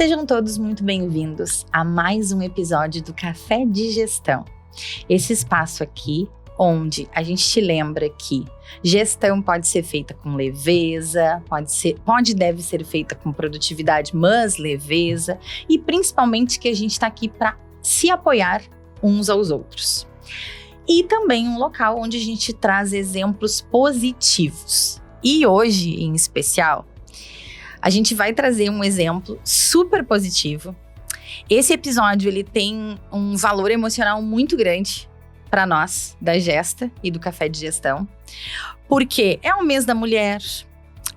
Sejam todos muito bem-vindos a mais um episódio do Café de Gestão. Esse espaço aqui, onde a gente te lembra que gestão pode ser feita com leveza, pode e deve ser feita com produtividade, mas leveza, e principalmente que a gente está aqui para se apoiar uns aos outros. E também um local onde a gente traz exemplos positivos. E hoje, em especial, a gente vai trazer um exemplo super positivo. Esse episódio ele tem um valor emocional muito grande para nós, da Gesta e do Café de Gestão, porque é o mês da mulher,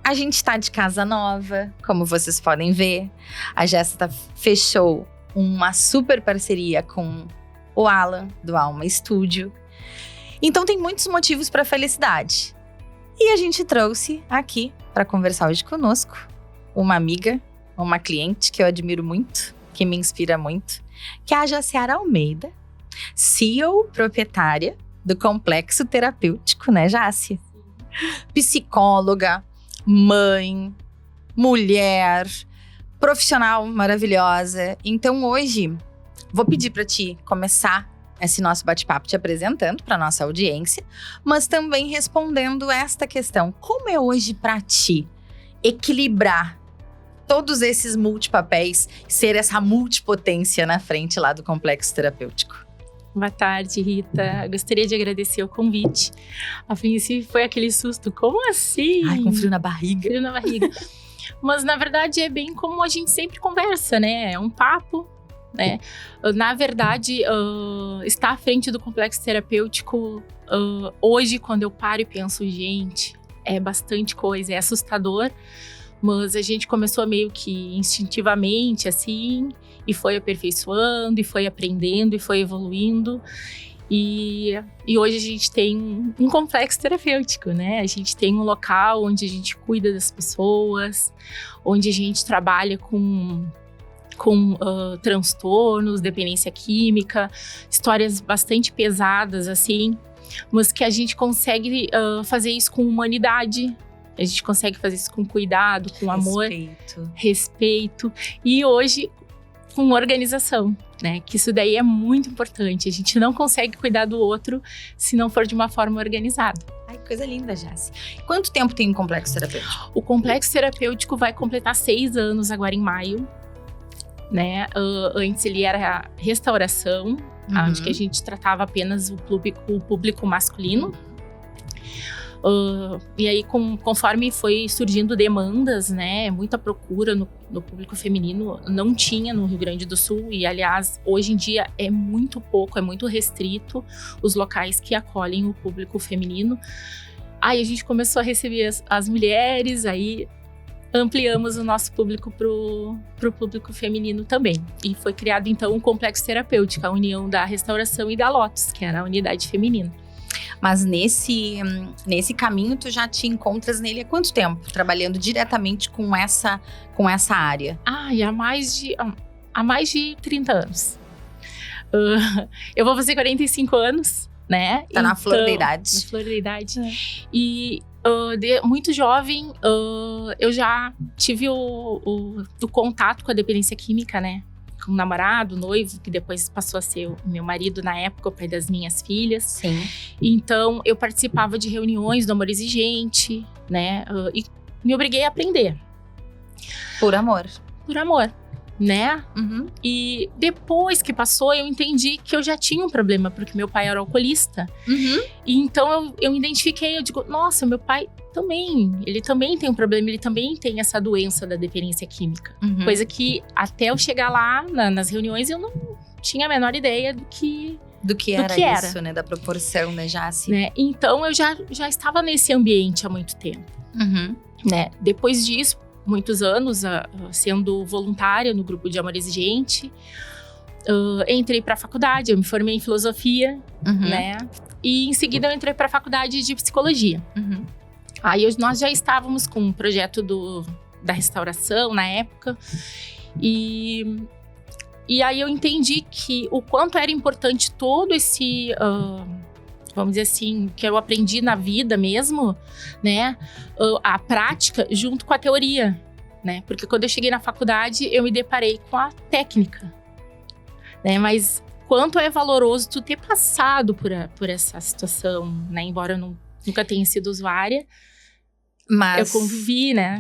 a gente está de casa nova, como vocês podem ver. A Gesta fechou uma super parceria com o Alan, do Alma Studio. Então tem muitos motivos para felicidade. E a gente trouxe aqui para conversar hoje conosco uma amiga, uma cliente que eu admiro muito, que me inspira muito, que é a Jaciara Almeida, CEO proprietária do Complexo Terapêutico, né, Jaci? Psicóloga, mãe, mulher, profissional maravilhosa. Então hoje vou pedir para ti começar esse nosso bate-papo te apresentando para nossa audiência, mas também respondendo esta questão: como é hoje para ti equilibrar todos esses multipapéis, ser essa multipotência na frente lá do Complexo Terapêutico? Boa tarde, Rita. Gostaria de agradecer o convite. A princípio foi aquele susto, como assim? Ai, com frio na barriga. Frio na barriga. Mas na verdade é bem como a gente sempre conversa, né? É um papo, né? Na verdade, estar à frente do Complexo Terapêutico, hoje quando eu paro e penso, gente, é bastante coisa, é assustador. Mas a gente começou meio que instintivamente, assim, e foi aperfeiçoando, e foi aprendendo, e foi evoluindo. E hoje a gente tem um complexo terapêutico, né? A gente tem um local onde a gente cuida das pessoas, onde a gente trabalha com transtornos, dependência química, histórias bastante pesadas, assim, mas que a gente consegue fazer isso com humanidade. A gente consegue fazer isso com cuidado, com amor, respeito. E hoje, com organização, né? Que isso daí é muito importante. A gente não consegue cuidar do outro se não for de uma forma organizada. Ai, que coisa linda, Jaci. Quanto tempo tem o Complexo Terapêutico? O Complexo Terapêutico vai completar 6 anos agora em maio, né? Antes ele era restauração, onde que a gente tratava apenas o público masculino. E aí, conforme foi surgindo demandas, né, muita procura no público feminino, não tinha no Rio Grande do Sul. E, aliás, hoje em dia é muito pouco, é muito restrito os locais que acolhem o público feminino. Aí a gente começou a receber as mulheres, aí ampliamos o nosso público pro público feminino também. E foi criado, então, um complexo terapêutico, a união da restauração e da Lotus, que era a unidade feminina. Mas nesse caminho, tu já te encontras nele há quanto tempo? Trabalhando diretamente com essa área? Há mais de 30 anos. Eu vou fazer 45 anos, né? Tá na flor da idade. Na flor da idade. É. E muito jovem, eu já tive o contato com a dependência química, né? Com um namorado, noivo, que depois passou a ser o meu marido na época, o pai das minhas filhas. Sim. Então, eu participava de reuniões do Amor Exigente, né? E me obriguei a aprender. Por amor. Por amor, né? Uhum. E depois que passou, eu entendi que eu já tinha um problema, porque meu pai era alcoolista. Uhum. E então, eu me identifiquei, eu digo, nossa, meu pai ele também tem um problema, ele também tem essa doença da dependência química. Uhum. Coisa que até eu chegar lá nas reuniões eu não tinha a menor ideia do que era isso, né? Da proporção, né, Jaci? Né? Então eu já estava nesse ambiente há muito tempo. Uhum. Né? Depois disso, muitos anos sendo voluntária no grupo de Amor Exigente, entrei para a faculdade, eu me formei em filosofia, né? E em seguida eu entrei para a faculdade de psicologia. Uhum. Aí nós já estávamos com um projeto da restauração na época. E aí eu entendi que o quanto era importante todo esse, vamos dizer assim, que eu aprendi na vida mesmo, né? A prática junto com a teoria. né? Porque quando eu cheguei na faculdade, eu me deparei com a técnica, né? Mas quanto é valoroso tu ter passado por essa situação, né? Embora eu nunca tenha sido usuária, Mas eu convivi, né?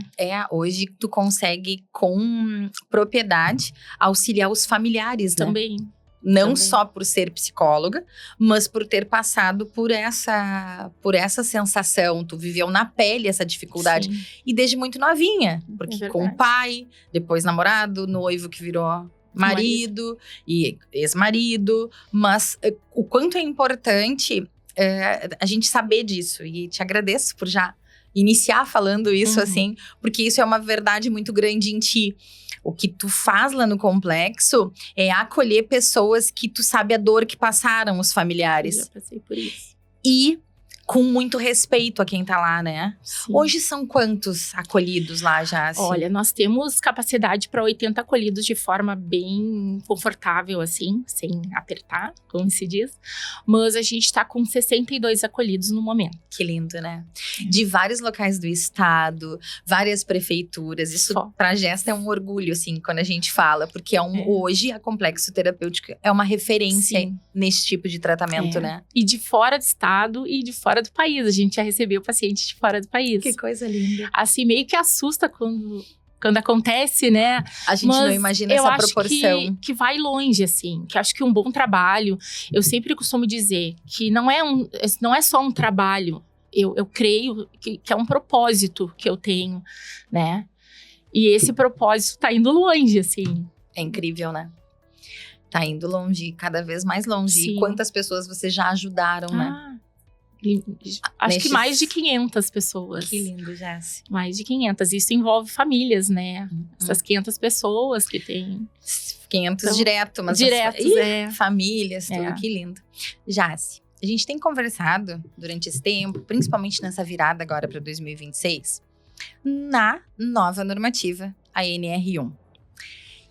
Hoje tu consegue, com propriedade, auxiliar os familiares, né? Também. Não só por ser psicóloga, mas por ter passado por essa sensação. Tu viveu na pele essa dificuldade. Sim. E desde muito novinha. Porque com o pai, depois namorado, noivo que virou marido e ex-marido. Mas o quanto é importante a gente saber disso. E te agradeço por já iniciar falando isso, assim. Porque isso é uma verdade muito grande em ti. O que tu faz lá no complexo é acolher pessoas que tu sabe a dor que passaram, os familiares. Eu já passei por isso. E com muito respeito a quem tá lá, né? Sim. Hoje são quantos acolhidos lá já? Assim? Olha, nós temos capacidade para 80 acolhidos de forma bem confortável, assim, sem apertar, como se diz. Mas a gente tá com 62 acolhidos no momento. Que lindo, né? De vários locais do estado, várias prefeituras. Isso pra Gesta é um orgulho, assim, quando a gente fala. Porque hoje a Complexo Terapêutico é uma referência nesse tipo de tratamento, né? E de fora do estado e de fora do país. A gente já recebeu pacientes de fora do país. Que coisa linda. Assim, meio que assusta quando acontece, né? A gente não imagina essa proporção. Eu acho que vai longe, assim. Que acho que um bom trabalho… Eu sempre costumo dizer que não é só um trabalho. Eu creio que é um propósito que eu tenho, né? E esse propósito tá indo longe, assim. É incrível, né? Tá indo longe, cada vez mais longe. Sim. E quantas pessoas vocês já ajudaram, né? Acho que mais de 500 pessoas. Que lindo, Jéssica. Mais de 500. Isso envolve famílias, né? Essas 500 pessoas que tem. 500 então, direto, mas… Diretos, famílias, tudo, que lindo. Jéssica, a gente tem conversado durante esse tempo, principalmente nessa virada agora para 2026, na nova normativa, a NR1.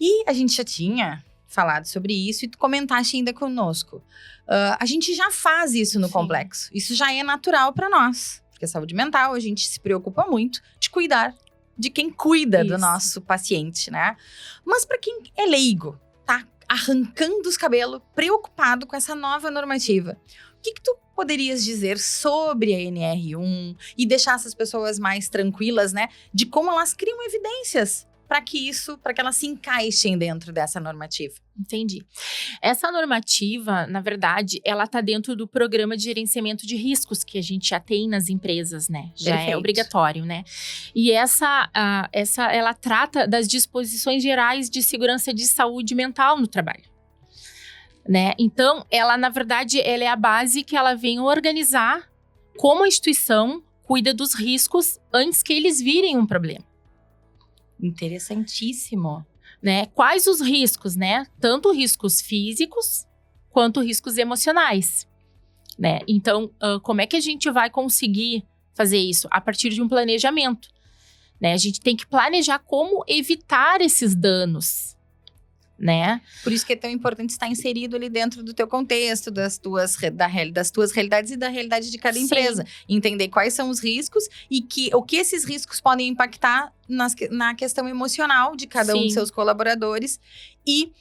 E a gente já tinha falado sobre isso e tu comentaste ainda conosco. A gente já faz isso no complexo. Isso já é natural para nós. Porque a saúde mental, a gente se preocupa muito de cuidar de quem cuida do nosso paciente, né? Mas para quem é leigo, tá arrancando os cabelos, preocupado com essa nova normativa, o que tu poderias dizer sobre a NR1 e deixar essas pessoas mais tranquilas, né? De como elas criam evidências para que elas se encaixem dentro dessa normativa. Entendi. Essa normativa, na verdade, ela está dentro do programa de gerenciamento de riscos que a gente já tem nas empresas, né? Já é obrigatório, né? E essa ela trata das disposições gerais de segurança de saúde mental no trabalho, né? Então, ela, na verdade, ela é a base que ela vem organizar como a instituição cuida dos riscos antes que eles virem um problema. Interessantíssimo. Né? Quais os riscos, né? Tanto riscos físicos quanto riscos emocionais, né? Então, como é que a gente vai conseguir fazer isso? A partir de um planejamento, né? A gente tem que planejar como evitar esses danos, né? Por isso que é tão importante estar inserido ali dentro do teu contexto, das tuas realidades e da realidade de cada empresa. Entender quais são os riscos e o que esses riscos podem impactar na questão emocional de cada um dos seus colaboradores. E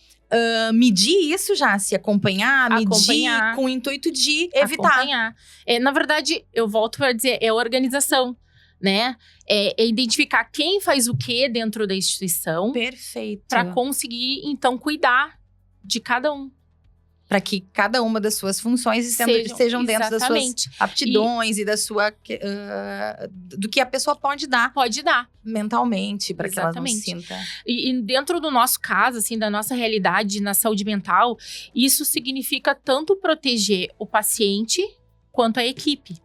medir isso já, se acompanhar, medir com o intuito de evitar. Na verdade, eu volto para dizer, é organização, né? É identificar quem faz o que dentro da instituição. Perfeito. Para conseguir, então, cuidar de cada um. Para que cada uma das suas funções sejam dentro das suas aptidões e da sua… do que a pessoa pode dar. Pode dar. Mentalmente, para que ela não se sinta… E dentro do nosso caso, assim, da nossa realidade na saúde mental, isso significa tanto proteger o paciente quanto a equipe.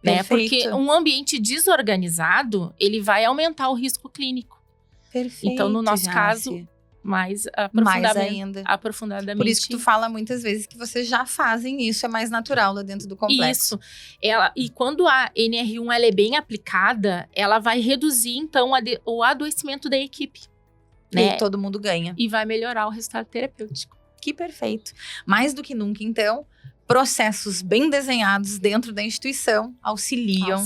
Né? Porque um ambiente desorganizado, ele vai aumentar o risco clínico. Perfeito. Então, no nosso caso, mais ainda. Aprofundadamente. Por isso que tu fala muitas vezes que vocês já fazem isso, é mais natural lá dentro do complexo. Isso. E quando a NR1 ela é bem aplicada, ela vai reduzir, então, o adoecimento da equipe. Né? E todo mundo ganha. E vai melhorar o resultado terapêutico. Que perfeito. Mais do que nunca, então… processos bem desenhados dentro da instituição auxiliam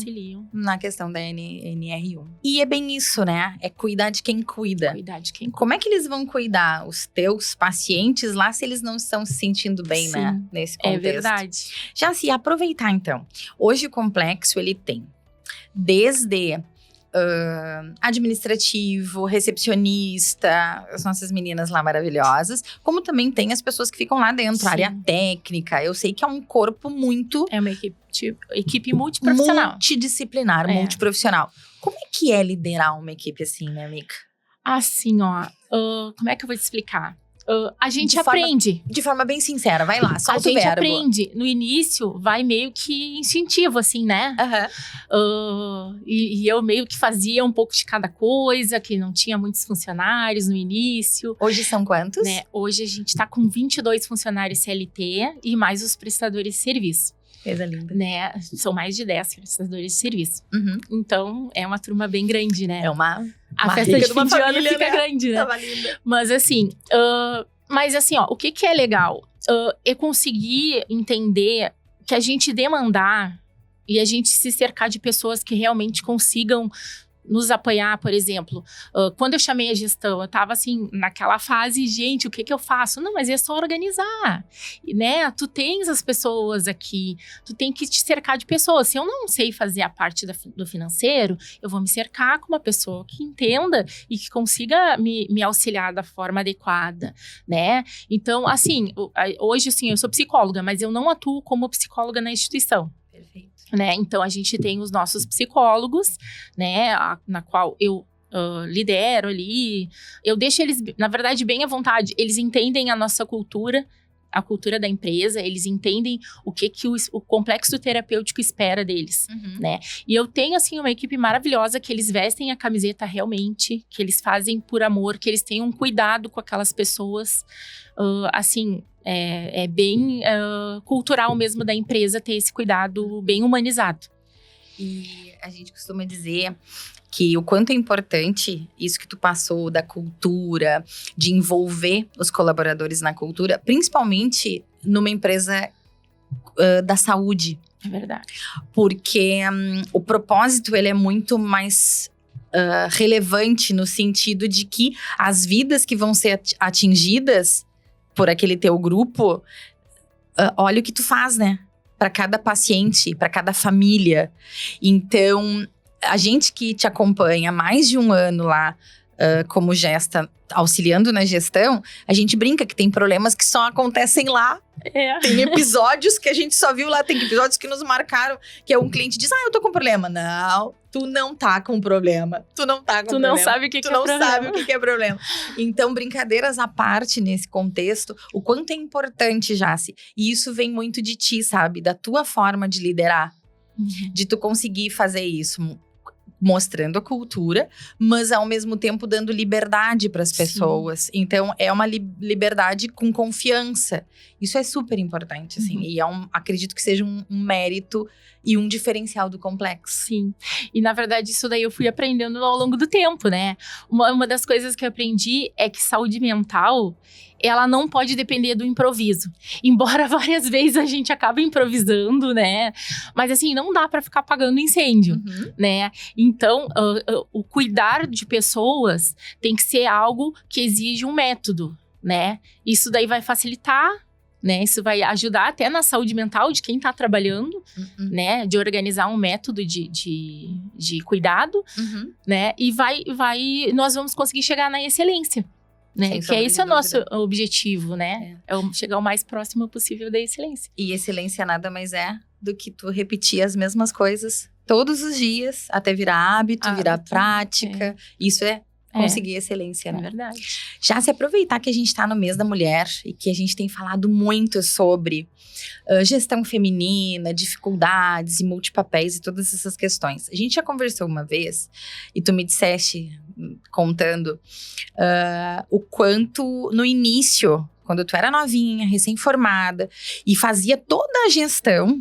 na questão da NR1. E é bem isso, né? É cuidar de quem cuida. Cuidar de quem cuida. Como é que eles vão cuidar os teus pacientes lá se eles não estão se sentindo bem, né? Nesse contexto. É verdade. Já se aproveitar, então. Hoje o complexo, ele tem desde administrativo, recepcionista, as nossas meninas lá maravilhosas, como também tem as pessoas que ficam lá dentro, área técnica. Eu sei que é um corpo muito... É uma equipe multiprofissional. Multidisciplinar, multiprofissional. Como é que é liderar uma equipe assim, né, amiga? Assim, ó, como é que eu vou te explicar? A gente aprende. De forma bem sincera, vai lá, solta o verbo. A gente aprende. No início, vai meio que instintivo, assim, né? E eu meio que fazia um pouco de cada coisa, que não tinha muitos funcionários no início. Hoje são quantos? Né? Hoje a gente tá com 22 funcionários CLT e mais os prestadores de serviço. Coisa linda. Né? São mais de 10 prestadores de serviço. Então, é uma turma bem grande, né? É uma festa de fim de ano fica né? grande, né? Tava linda. Mas assim, ó, o que é legal? É conseguir entender que a gente demandar e a gente se cercar de pessoas que realmente consigam nos apoiar, por exemplo. Quando eu chamei a gestão, eu tava assim, naquela fase, gente, o que eu faço? Não, mas é só organizar, né? Tu tens as pessoas aqui, tu tem que te cercar de pessoas. Se eu não sei fazer a parte do financeiro, eu vou me cercar com uma pessoa que entenda e que consiga me auxiliar da forma adequada, né? Então, assim, hoje, assim, eu sou psicóloga, mas eu não atuo como psicóloga na instituição. Perfeito. Né? Então, a gente tem os nossos psicólogos, né? Na qual eu lidero ali. Eu deixo eles, na verdade, bem à vontade. Eles entendem a nossa cultura, a cultura da empresa. Eles entendem o que o complexo terapêutico espera deles, né? E eu tenho, assim, uma equipe maravilhosa que eles vestem a camiseta realmente, que eles fazem por amor, que eles têm um cuidado com aquelas pessoas, assim... É bem cultural mesmo da empresa ter esse cuidado bem humanizado. E a gente costuma dizer que o quanto é importante isso que tu passou da cultura, de envolver os colaboradores na cultura, principalmente numa empresa da saúde. É verdade. Porque o propósito, ele é muito mais... relevante no sentido de que as vidas que vão ser atingidas por aquele teu grupo, olha o que tu faz, né? Para cada paciente, para cada família. Então, a gente que te acompanha há mais de um ano lá, como gesta, auxiliando na gestão, a gente brinca que tem problemas que só acontecem lá. Tem episódios que a gente só viu lá, tem episódios que nos marcaram, que um cliente diz, eu tô com problema. Não, tu não tá com problema. Tu não tá com problema. Tu não sabe o que é problema. Tu não sabe o que é problema. Então, brincadeiras à parte nesse contexto, o quanto é importante, Jaci. E isso vem muito de ti, sabe? Da tua forma de liderar. De tu conseguir fazer isso. Mostrando a cultura, mas ao mesmo tempo dando liberdade para as pessoas. Então, é uma liberdade com confiança. Isso é super importante, assim. E acredito que seja um mérito e um diferencial do complexo. Sim. E, na verdade, isso daí eu fui aprendendo ao longo do tempo, né? Uma das coisas que eu aprendi é que saúde mental, ela não pode depender do improviso. Embora várias vezes a gente acabe improvisando, né? Mas, assim, não dá para ficar apagando incêndio, né? Então, o cuidar de pessoas tem que ser algo que exige um método, né? Isso daí vai facilitar, né? Isso vai ajudar até na saúde mental de quem tá trabalhando, né? De organizar um método de cuidado, né? E nós vamos conseguir chegar na excelência. Né? Que esse é o nosso objetivo, né? É chegar o mais próximo possível da excelência. E excelência nada mais é do que tu repetir as mesmas coisas todos os dias, até virar hábito, virar prática. Isso é conseguir excelência, né? É verdade. Já se aproveitar que a gente tá no mês da mulher e que a gente tem falado muito sobre gestão feminina, dificuldades e multipapéis e todas essas questões. A gente já conversou uma vez e tu me disseste, contando, o quanto no início, quando tu era novinha, recém-formada e fazia toda a gestão,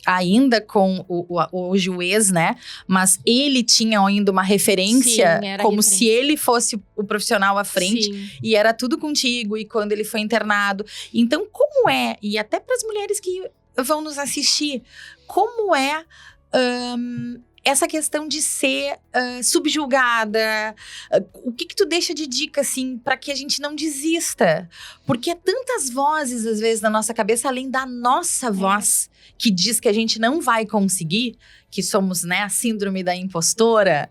ainda com o juiz, né? Mas ele tinha ainda uma referência, como se ele fosse o profissional à frente. Sim. E era tudo contigo, e quando ele foi internado. Então, como é, e até para as mulheres que vão nos assistir, como é essa questão de ser subjugada? O que tu deixa de dica, assim, para que a gente não desista? Porque é tantas vozes, às vezes, na nossa cabeça, além da nossa voz, que diz que a gente não vai conseguir, que somos, né, a síndrome da impostora.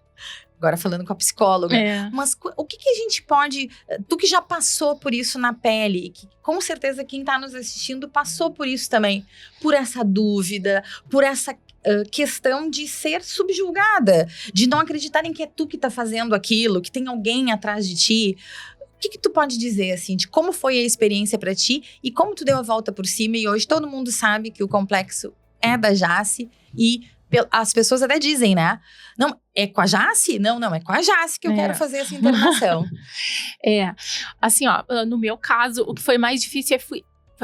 Agora falando com a psicóloga. Mas o que a gente pode... Tu que já passou por isso na pele, que com certeza quem tá nos assistindo passou por isso também. Por essa dúvida, por essa questão de ser subjugada, de não acreditarem que é tu que tá fazendo aquilo, que tem alguém atrás de ti. O que tu pode dizer, assim, de como foi a experiência pra ti e como tu deu a volta por cima e hoje todo mundo sabe que o complexo é da Jaci e as pessoas até dizem, né? Não, é com a Jaci? Não, é com a Jaci que eu quero fazer essa internação. Assim, ó, no meu caso, o que foi mais difícil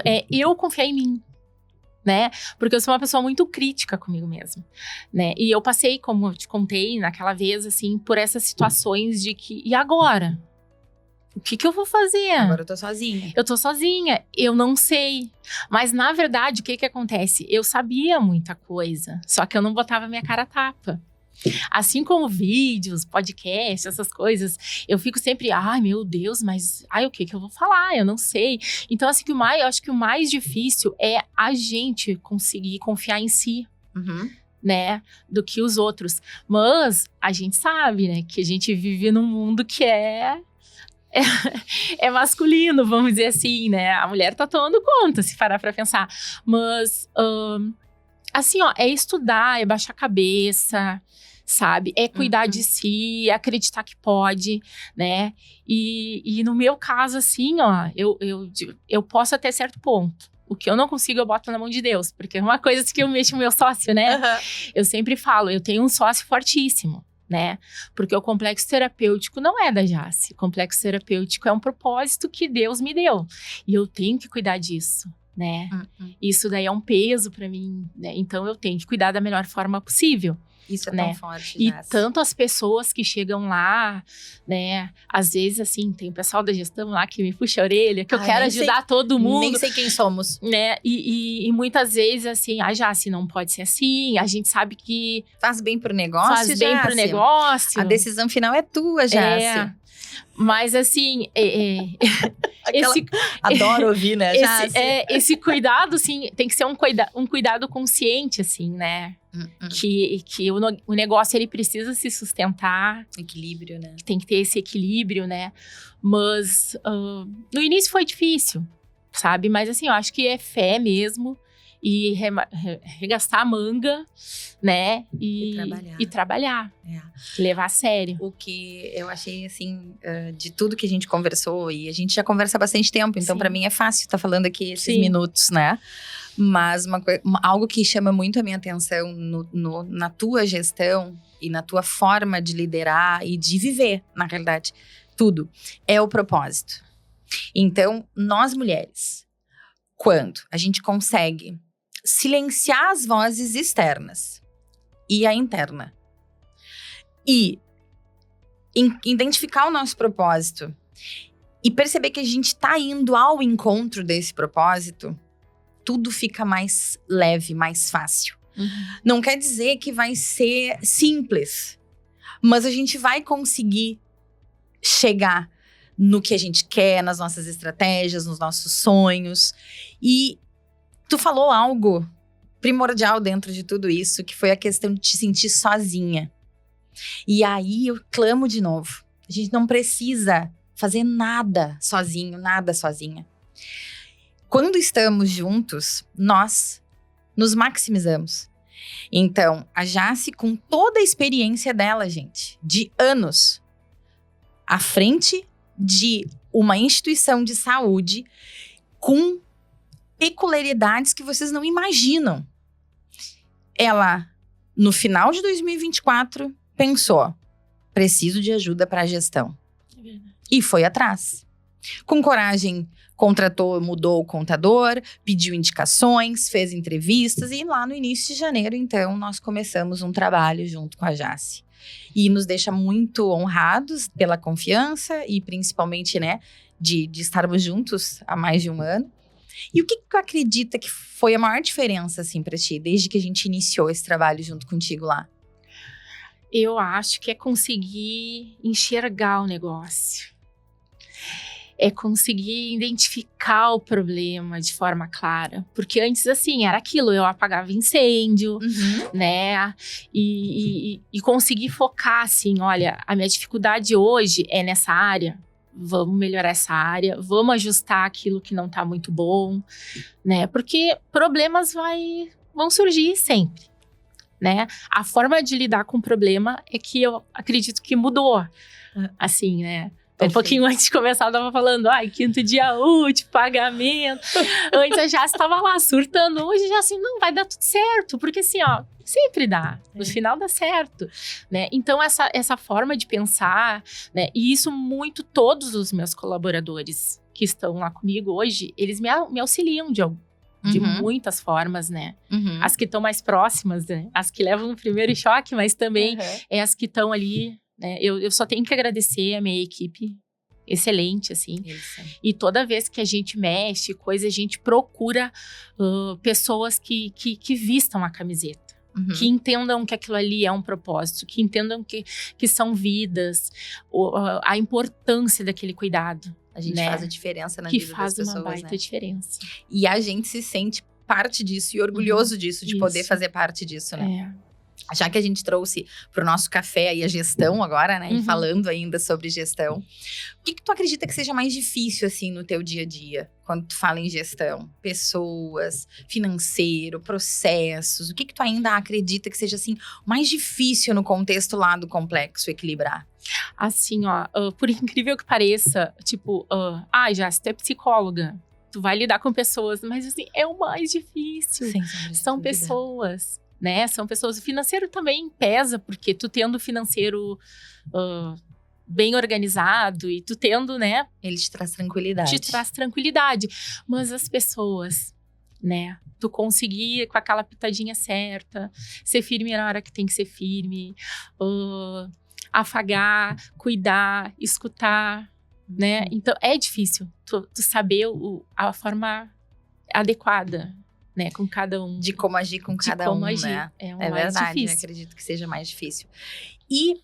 é eu confiar em mim. Né? Porque eu sou uma pessoa muito crítica comigo mesma, né? E eu passei, como eu te contei naquela vez, assim, por essas situações de que, e agora? O que eu vou fazer? Agora eu tô sozinha. Eu tô sozinha, eu não sei. Mas, na verdade, o que acontece? Eu sabia muita coisa, só que eu não botava minha cara a tapa. Assim como vídeos, podcasts, essas coisas, eu fico sempre, ai meu Deus, mas o que eu vou falar? Eu não sei. Então, assim, eu acho que o mais difícil é a gente conseguir confiar em si, né? Do que os outros. Mas a gente sabe, né? Que a gente vive num mundo que é masculino, vamos dizer assim, né? A mulher tá tomando conta, se parar pra pensar. Mas, assim, ó, é estudar, é baixar a cabeça, sabe? É cuidar de si, é acreditar que pode, né? E no meu caso, assim, ó, eu posso até certo ponto. O que eu não consigo, eu boto na mão de Deus. Porque é uma coisa que eu mexo com o meu sócio, né? Eu sempre falo, eu tenho um sócio fortíssimo, né? Porque o complexo terapêutico não é da Jaci. O complexo terapêutico é um propósito que Deus me deu. E eu tenho que cuidar disso, né? Isso daí é um peso pra mim, né? Então eu tenho que cuidar da melhor forma possível. Isso é né? tão forte, E Jaci. tanto as pessoas que chegam lá, né? Às vezes, assim, tem o pessoal da gestão lá que me puxa a orelha, que eu quero ajudar todo mundo. Nem sei quem somos. Né? E muitas vezes, assim, Jaci, não pode ser assim. A gente sabe que faz bem pro negócio, faz bem pro negócio. A decisão final é tua, Jaci. Mas, assim, adoro ouvir, né, Jaci? Esse cuidado, assim, tem que ser um cuidado consciente, assim, né? Que o negócio, ele precisa se sustentar. Equilíbrio, né? Tem que ter esse equilíbrio, né? Mas, no início foi difícil, sabe? Mas, assim, eu acho que é fé mesmo. E regastar a manga, né? E trabalhar. Levar a sério. O que eu achei, assim, de tudo que a gente conversou, e a gente já conversa há bastante tempo, então pra mim é fácil estar falando aqui esses minutos, né? Mas algo que chama muito a minha atenção na tua gestão e na tua forma de liderar e de viver, na realidade, tudo, é o propósito. Então, nós mulheres, quando a gente consegue silenciar as vozes externas e a interna e identificar o nosso propósito e perceber que a gente está indo ao encontro desse propósito, tudo fica mais leve, mais fácil. Não quer dizer que vai ser simples, mas a gente vai conseguir chegar no que a gente quer, nas nossas estratégias, nos nossos sonhos. E tu falou algo primordial dentro de tudo isso, que foi a questão de te sentir sozinha. E aí eu clamo de novo. A gente não precisa fazer nada sozinho, nada sozinha. Quando estamos juntos, nós nos maximizamos. Então, a Jaci, com toda a experiência dela, gente, de anos, à frente de uma instituição de saúde com peculiaridades que vocês não imaginam. Ela, no final de 2024, pensou, preciso de ajuda para a gestão. E foi atrás. Com coragem, contratou, mudou o contador, pediu indicações, fez entrevistas e lá no início de janeiro, então, nós começamos um trabalho junto com a Jace. E nos deixa muito honrados pela confiança e principalmente, né, de estarmos juntos há mais de um ano. E o que tu acredita que foi a maior diferença, assim, pra ti, desde que a gente iniciou esse trabalho junto contigo lá? Eu acho que é conseguir enxergar o negócio. É conseguir identificar o problema de forma clara. Porque antes, assim, era aquilo, eu apagava incêndio, né? E conseguir focar, assim, olha, a minha dificuldade hoje é nessa área. Vamos melhorar essa área, vamos ajustar aquilo que não tá muito bom, né? Porque problemas vão surgir sempre, né? A forma de lidar com o problema é que eu acredito que mudou, assim, né? Um pouquinho antes de começar, eu tava falando, 5º dia útil, pagamento. Antes a Jace estava lá surtando. Hoje já assim, não, vai dar tudo certo. Porque assim, sempre dá. No final dá certo, né? Então, essa forma de pensar, né? E isso muito todos os meus colaboradores que estão lá comigo hoje, eles me auxiliam de muitas formas, né? As que estão mais próximas, né? As que levam o primeiro choque, mas também é as que estão ali, né? Eu só tenho que agradecer a minha equipe, excelente, assim. Isso. E toda vez que a gente mexe, a gente procura pessoas que vistam a camiseta. Que entendam que aquilo ali é um propósito, que entendam que são vidas, a importância daquele cuidado. A gente faz a diferença na vida das pessoas, que faz uma baita diferença. E a gente se sente parte disso e orgulhoso disso, de poder fazer parte disso, né? Já que a gente trouxe pro nosso café aí a gestão agora, né? E falando ainda sobre gestão. O que tu acredita que seja mais difícil, assim, no teu dia a dia? Quando tu fala em gestão? Pessoas, financeiro, processos. O que tu ainda acredita que seja, assim, mais difícil no contexto lá do complexo equilibrar? Assim, por incrível que pareça, tipo, Jace, tu é psicóloga. Tu vai lidar com pessoas, mas assim, é o mais difícil. São pessoas. Né? São pessoas. O financeiro também pesa, porque tu tendo o financeiro bem organizado e tu tendo, né? Ele te traz tranquilidade. Te traz tranquilidade. Mas as pessoas, né? Tu conseguir com aquela pitadinha certa, ser firme na hora que tem que ser firme, afagar, cuidar, escutar, né? Então, é difícil tu saber a forma adequada, né, com cada um. De como agir com cada um, né? É verdade, difícil. Acredito que seja mais difícil. E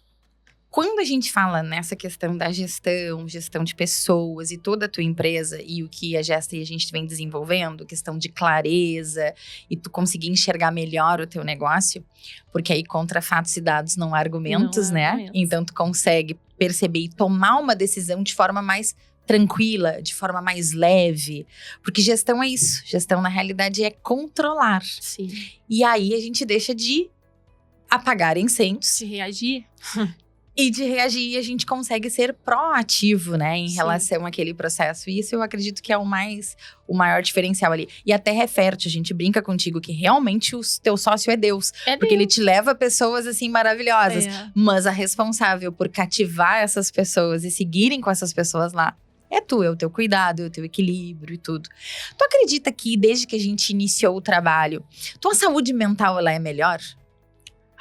quando a gente fala nessa questão da gestão de pessoas e toda a tua empresa e o que a Gesta e a gente vem desenvolvendo, questão de clareza e tu conseguir enxergar melhor o teu negócio, porque aí contra fatos e dados não há argumentos, né? Então tu consegue perceber e tomar uma decisão de forma mais tranquila, de forma mais leve. Porque gestão é isso. Gestão, na realidade, é controlar. Sim. E aí, a gente deixa de apagar incêndios. De reagir. E de reagir, a gente consegue ser proativo, né? Em relação àquele processo. E isso eu acredito que é o maior diferencial ali. E até referte, a gente brinca contigo que realmente o teu sócio é Deus. Porque ele te leva pessoas, assim, maravilhosas. Mas a responsável por cativar essas pessoas e seguirem com essas pessoas lá é tu, é o teu cuidado, é o teu equilíbrio e tudo. Tu acredita que desde que a gente iniciou o trabalho, tua saúde mental, ela é melhor?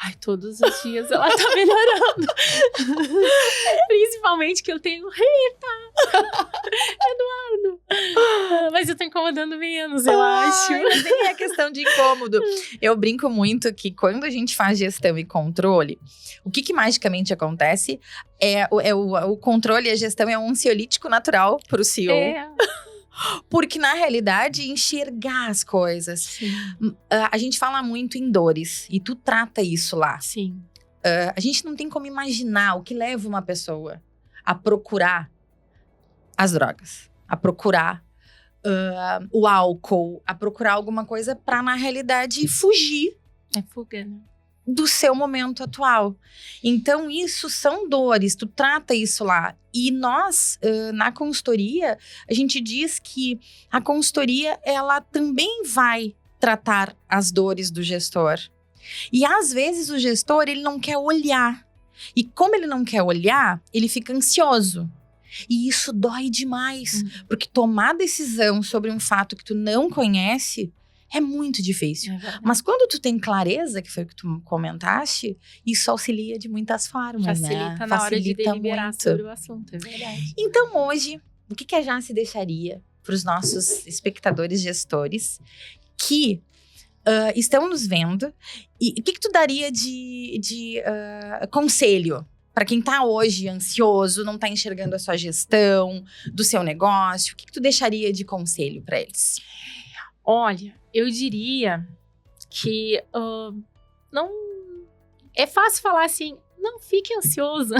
Ai, todos os dias ela tá melhorando. Principalmente que eu tenho... Eita! Eduardo! Mas eu tô incomodando menos, eu acho. Mas nem é questão de incômodo. Eu brinco muito que quando a gente faz gestão e controle, o que magicamente acontece o controle e a gestão é um ansiolítico natural pro CEO. Porque, na realidade, enxergar as coisas. A gente fala muito em dores. E tu trata isso lá. Sim. A gente não tem como imaginar o que leva uma pessoa a procurar as drogas. A procurar o álcool. A procurar alguma coisa pra, na realidade, fugir. É fuga, né? Do seu momento atual. Então, isso são dores, tu trata isso lá. E nós, na consultoria, a gente diz que a consultoria, ela também vai tratar as dores do gestor. E às vezes o gestor, ele não quer olhar. E como ele não quer olhar, ele fica ansioso. E isso dói demais. Porque tomar decisão sobre um fato que tu não conhece é muito difícil. Mas quando tu tem clareza, que foi o que tu comentaste, isso auxilia de muitas formas, Facilita na hora de deliberar sobre o assunto, é verdade. Então hoje, o que a Jaci deixaria para os nossos espectadores gestores que estão nos vendo? E o que tu daria de conselho para quem está hoje ansioso, não está enxergando a sua gestão, do seu negócio? O que tu deixaria de conselho para eles? Olha, eu diria que não é fácil falar assim, não fique ansioso.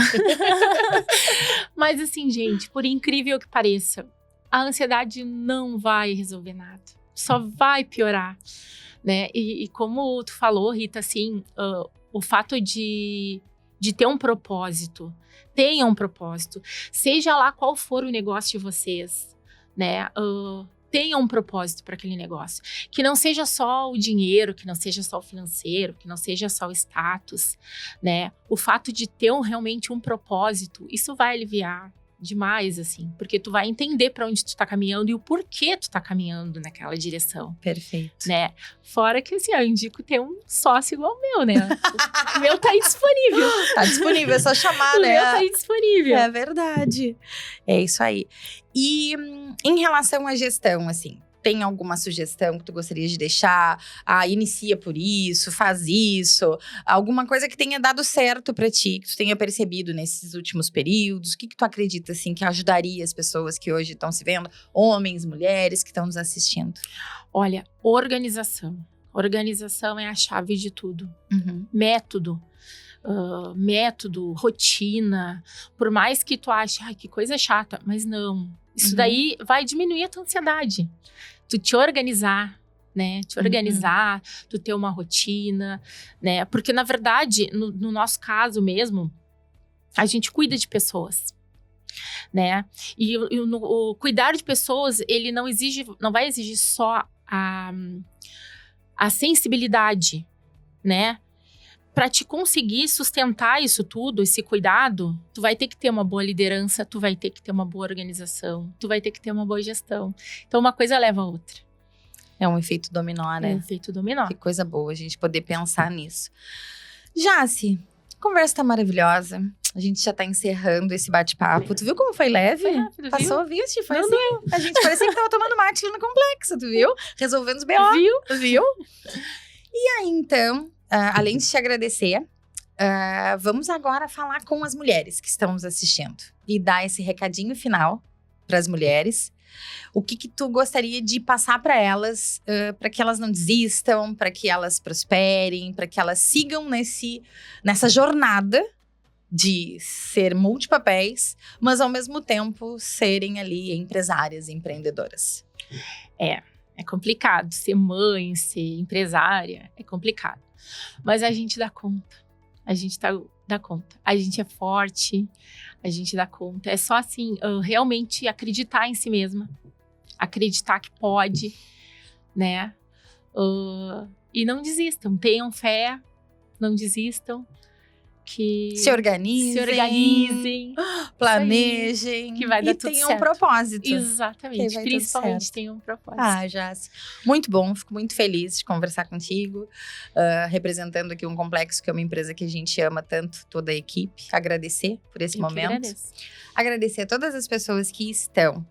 Mas assim, gente, por incrível que pareça, a ansiedade não vai resolver nada. Só vai piorar, né? E como tu falou, Rita, assim, o fato de ter um propósito, tenha um propósito, seja lá qual for o negócio de vocês, né? Tenha um propósito para aquele negócio. Que não seja só o dinheiro, que não seja só o financeiro, que não seja só o status, né? O fato de ter realmente um propósito, isso vai aliviar demais, assim. Porque tu vai entender para onde tu tá caminhando e o porquê tu tá caminhando naquela direção. Perfeito. Né? Fora que, assim, eu indico ter um sócio igual o meu, né? O meu tá aí disponível. Tá disponível, é só chamar, o né? O meu tá aí disponível. É verdade. É isso aí. E em relação à gestão, assim, tem alguma sugestão que tu gostaria de deixar? Inicia por isso, faz isso. Alguma coisa que tenha dado certo pra ti, que tu tenha percebido nesses últimos períodos? O que tu acredita, assim, que ajudaria as pessoas que hoje estão se vendo? Homens, mulheres que estão nos assistindo? Olha, organização. Organização é a chave de tudo. Método. Método, rotina. Por mais que tu ache, que coisa chata, mas não. Isso daí vai diminuir a tua ansiedade. Tu te organizar, né? Te organizar, tu ter uma rotina, né? Porque, na verdade, no nosso caso mesmo, a gente cuida de pessoas, né? E o cuidar de pessoas, ele não vai exigir só a sensibilidade, né? Para te conseguir sustentar isso tudo, esse cuidado, tu vai ter que ter uma boa liderança, tu vai ter que ter uma boa organização, tu vai ter que ter uma boa gestão. Então, uma coisa leva a outra. É um efeito dominó, né? É um efeito dominó. Que coisa boa a gente poder pensar nisso. Jaci, a conversa tá maravilhosa. A gente já tá encerrando esse bate-papo. Tu viu como foi leve? Foi rápido, Passou, viste? Foi não, assim. Não. A gente parecia que tava tomando mate ali no complexo, tu viu? Resolvendo os BO. Viu? E aí, então, além de te agradecer, vamos agora falar com as mulheres que estão nos assistindo. E dar esse recadinho final para as mulheres. O que tu gostaria de passar para elas, para que elas não desistam, para que elas prosperem, para que elas sigam nessa jornada de ser multipapéis, mas ao mesmo tempo serem ali empresárias, empreendedoras? É complicado ser mãe, ser empresária, é complicado. Mas a gente dá conta, dá conta. A gente é forte, a gente dá conta. É só assim, realmente acreditar em si mesma, acreditar que pode, né? E não desistam, tenham fé, não desistam. Que se organizem, planejem, que vai dar tudo certo. E tenham um propósito. Exatamente, principalmente tenham um propósito. Jaci, muito bom, fico muito feliz de conversar contigo, representando aqui um complexo que é uma empresa que a gente ama tanto, toda a equipe. Agradecer por esse momento. Agradecer a todas as pessoas que estão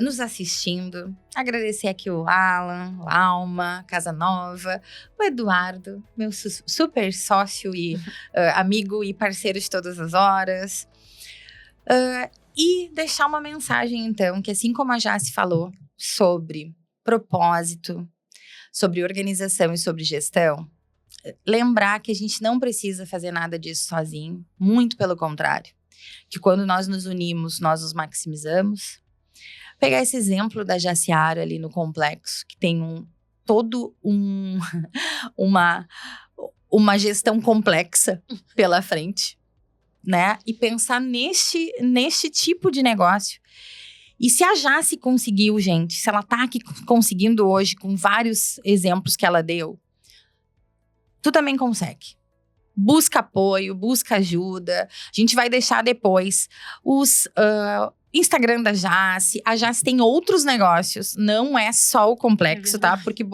nos assistindo. Agradecer aqui o Alan, o Alma, Casa Nova, o Eduardo, meu super sócio e amigo e parceiro de todas as horas. E deixar uma mensagem, então, que assim como a Jaci falou sobre propósito, sobre organização e sobre gestão, lembrar que a gente não precisa fazer nada disso sozinho, muito pelo contrário. Que quando nós nos unimos, nós nos maximizamos. Pegar esse exemplo da Jaciara ali no complexo, que tem uma gestão complexa pela frente, né? E pensar neste tipo de negócio. E se a Jaci conseguiu, gente, se ela tá aqui conseguindo hoje com vários exemplos que ela deu, tu também consegue. busca apoio, busca ajuda. A gente vai deixar depois os Instagram da Jace. A Jace tem outros negócios, não é só o complexo, tá? Porque,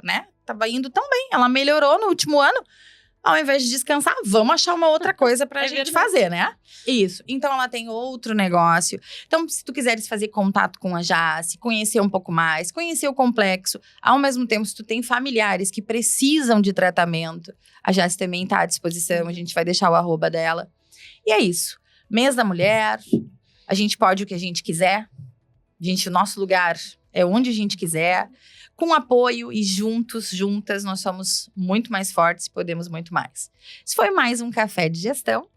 né, tava indo tão bem. Ela melhorou no último ano. Ao invés de descansar, vamos achar uma outra coisa pra gente fazer, né? Isso. Então, ela tem outro negócio. Então, se tu quiseres fazer contato com a Jace, conhecer um pouco mais, conhecer o complexo, ao mesmo tempo, se tu tem familiares que precisam de tratamento, a Jace também tá à disposição. A gente vai deixar o @ dela. E é isso. Mês da Mulher. A gente pode o que a gente quiser. O nosso lugar é onde a gente quiser. Com apoio e juntas, nós somos muito mais fortes e podemos muito mais. Esse foi mais um Café de Gestão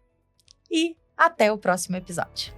e até o próximo episódio.